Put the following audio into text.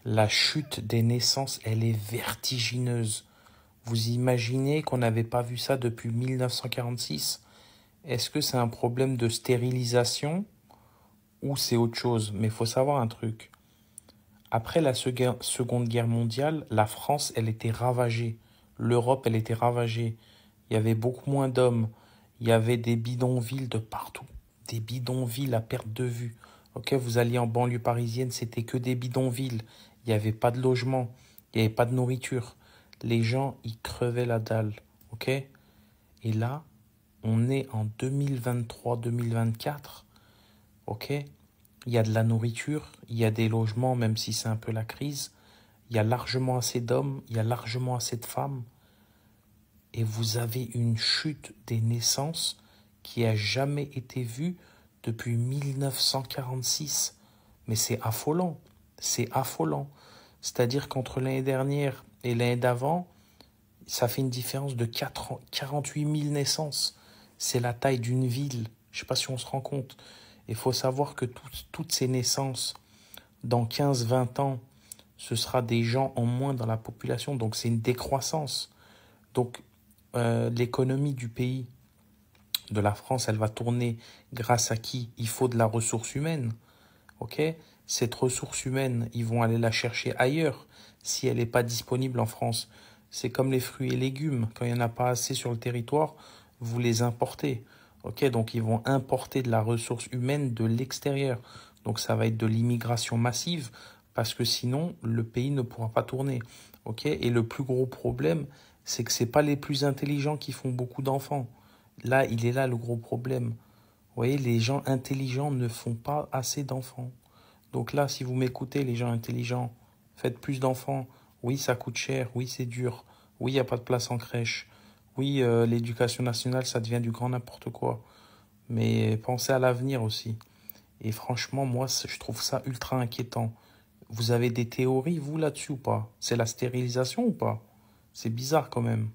La chute des naissances, elle est vertigineuse. Vous imaginez qu'on n'avait pas vu ça depuis 1946? Est-ce que c'est un problème de stérilisation ou c'est autre chose? Mais il faut savoir un truc. Après la Seconde Guerre mondiale, la France, elle était ravagée. L'Europe, elle était ravagée. Il y avait beaucoup moins d'hommes. Il y avait des bidonvilles de partout. Des bidonvilles à perte de vue. Ok, vous alliez en banlieue parisienne, c'était que des bidonvilles. Il n'y avait pas de logement. Il n'y avait pas de nourriture. Les gens, ils crevaient la dalle. Ok? Et là, on est en 2023-2024. Ok? Il y a de la nourriture, il y a des logements, même si c'est un peu la crise. Il y a largement assez d'hommes, il y a largement assez de femmes. Et vous avez une chute des naissances qui a jamais été vue depuis 1946. Mais c'est affolant, c'est affolant. C'est-à-dire qu'entre l'année dernière et l'année d'avant, ça fait une différence de 48 000 naissances. C'est la taille d'une ville. Je ne sais pas si on se rend compte. Il faut savoir que toutes ces naissances, dans 15-20 ans, ce sera des gens en moins dans la population. Donc c'est une décroissance. Donc l'économie du pays, de la France, elle va tourner grâce à qui? Il faut de la ressource humaine. Ok? Cette ressource humaine, ils vont aller la chercher ailleurs si elle n'est pas disponible en France. C'est comme les fruits et légumes. Quand il n'y en a pas assez sur le territoire, vous les importez. Ok? Donc ils vont importer de la ressource humaine de l'extérieur. Donc ça va être de l'immigration massive parce que sinon le pays ne pourra pas tourner. Ok? Et le plus gros problème, c'est que c'est pas les plus intelligents qui font beaucoup d'enfants. Là, il est là le gros problème. Vous voyez, les gens intelligents ne font pas assez d'enfants. Donc là, si vous m'écoutez, les gens intelligents, faites plus d'enfants. Oui, ça coûte cher. Oui, c'est dur. Oui, il n'y a pas de place en crèche. Oui, l'éducation nationale, ça devient du grand n'importe quoi. Mais pensez à l'avenir aussi. Et franchement, moi, je trouve ça ultra inquiétant. Vous avez des théories, vous, là-dessus ou pas? C'est la stérilisation ou pas? C'est bizarre quand même.